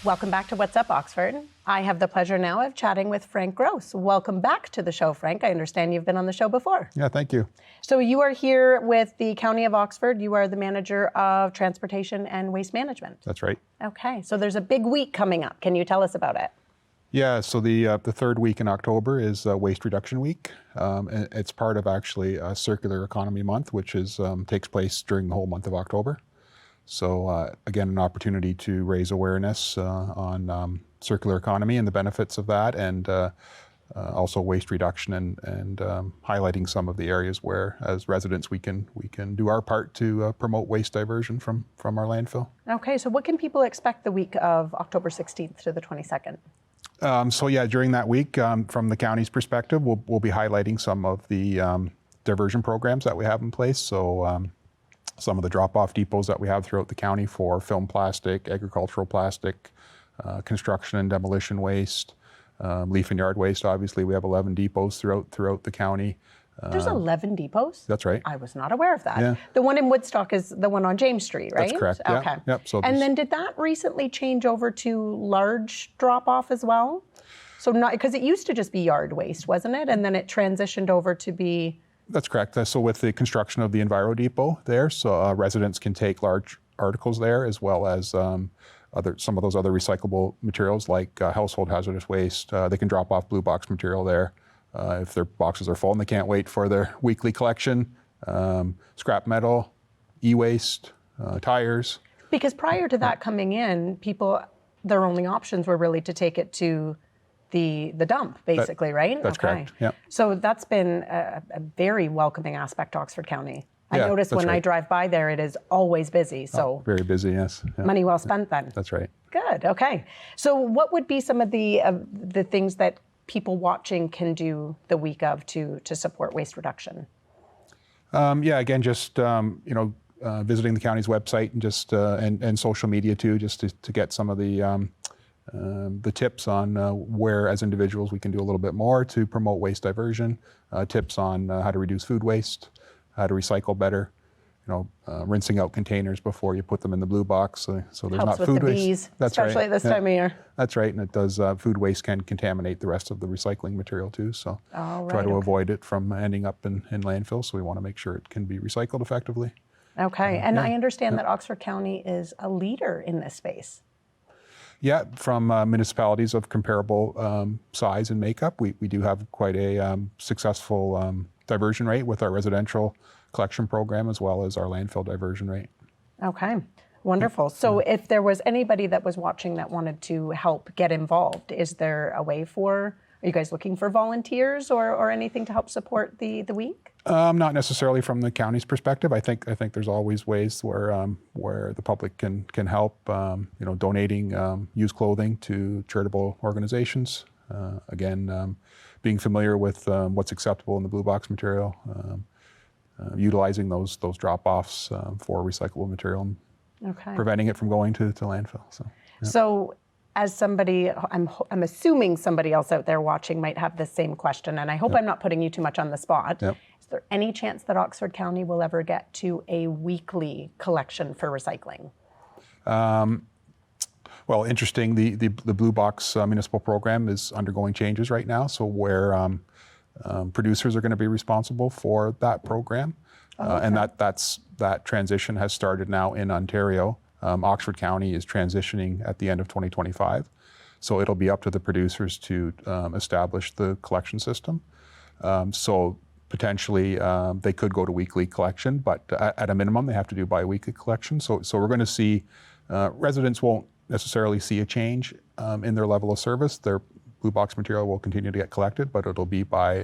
Welcome back to What's Up, Oxford. I have the pleasure now of chatting with Frank Gross. Welcome back to the show, Frank. I understand you've been on the show before. Yeah, thank you. So you are here with the County of Oxford. You are the manager of transportation and waste management. That's right. Okay, so there's a big week coming up. Can you tell us about it? Yeah, so the third week in October is Waste Reduction Week. And it's part of actually Circular Economy Month, which takes place during the whole month of October. So again, an opportunity to raise awareness on circular economy and the benefits of that, and also waste reduction and highlighting some of the areas where, as residents, we can do our part to promote waste diversion from our landfill. Okay, so what can people expect the week of October 16th to the 22nd? So yeah, during that week, from the county's perspective, we'll be highlighting some of the diversion programs that we have in place. So some of the drop-off depots that we have throughout the county for film plastic, agricultural plastic, construction and demolition waste, leaf and yard waste. Obviously, we have 11 depots throughout the county. There's 11 depots? That's right. I was not aware of that. Yeah. The one in Woodstock is the one on James Street, right? That's correct. Okay. Yeah. Yep. So and then did that recently change over to large drop-off as well? So not, because it used to just be yard waste, wasn't it? And then it transitioned over to be... That's correct. So with the construction of the Enviro Depot there, so residents can take large articles there, as well as some of those other recyclable materials like household hazardous waste. They can drop off blue box material there if their boxes are full and they can't wait for their weekly collection. Scrap metal, e-waste, tires. Because prior to that coming in, people, their only options were really to take it to the dump, basically, right? That's correct, yeah. So that's been a very welcoming aspect to Oxford County. I Yeah, notice when right. I drive by there, it is always busy, so Very busy, yes. Yeah. money well spent then. That's right. Good, okay. So what would be some of the things that people watching can do the week of to support waste reduction? Yeah, again, just visiting the county's website and just and social media too, just to get some of the tips on where, as individuals, we can do a little bit more to promote waste diversion. Tips on how to reduce food waste, how to recycle better. Rinsing out containers before you put them in the blue box, so there's Helps not with food the waste. bees, That's especially right. at this time of year. That's right, and it does. Food waste can contaminate the rest of the recycling material too. So try to avoid it from ending up in landfill. So we want to make sure it can be recycled effectively. Okay, and I understand that Oxford County is a leader in this space. Yeah, from municipalities of comparable size and makeup, we do have quite a successful diversion rate with our residential collection program as well as our landfill diversion rate. Okay, wonderful. So if there was anybody that was watching that wanted to help get involved, is there a way are you guys looking for volunteers or anything to help support the week? Not necessarily from the county's perspective. I think there's always ways where the public can help. Donating used clothing to charitable organizations. Again, being familiar with what's acceptable in the blue box material. Utilizing those drop-offs for recyclable material, and preventing it from going to landfill. So, as somebody, I'm assuming somebody else out there watching might have the same question, and I hope I'm not putting you too much on the spot. Yep. Is there any chance that Oxford County will ever get to a weekly collection for recycling? Well, interesting. The Blue Box municipal program is undergoing changes right now. So where producers are going to be responsible for that program, and that transition has started now in Ontario. Oxford County is transitioning at the end of 2025, so it'll be up to the producers to establish the collection system. So potentially they could go to weekly collection, but at a minimum they have to do bi-weekly collection. So we're going to see residents won't necessarily see a change in their level of service. Their blue box material will continue to get collected, but it'll be by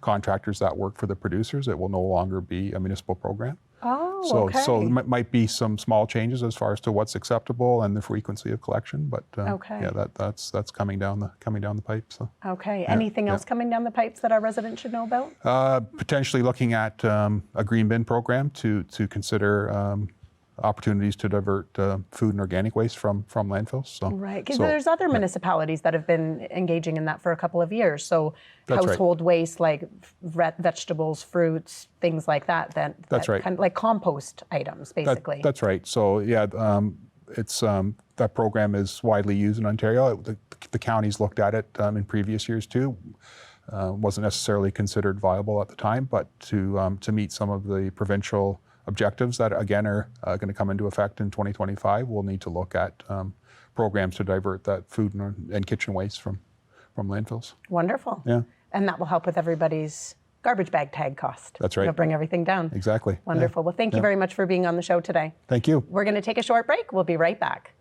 contractors that work for the producers. It will no longer be a municipal program. Oh, okay. So there might be some small changes as far as to what's acceptable and the frequency of collection, but yeah, that's coming down the pipe. So. Okay. Anything else coming down the pipes that our residents should know about? Potentially looking at a green bin program to consider opportunities to divert food and organic waste from landfills. So, right, because there's other municipalities that have been engaging in that for a couple of years. So household waste like vegetables, fruits, things like that. That's right. Kind of like compost items, basically. That's right. So yeah, it's that program is widely used in Ontario. The counties looked at it in previous years too. Wasn't necessarily considered viable at the time, but to meet some of the provincial objectives that again are going to come into effect in 2025, we'll need to look at programs to divert that food and kitchen waste from landfills. Wonderful. Yeah. And that will help with everybody's garbage bag tag cost. That's right. It'll bring everything down. Exactly. Wonderful. Yeah. Well, thank you very much for being on the show today. Thank you. We're going to take a short break. We'll be right back.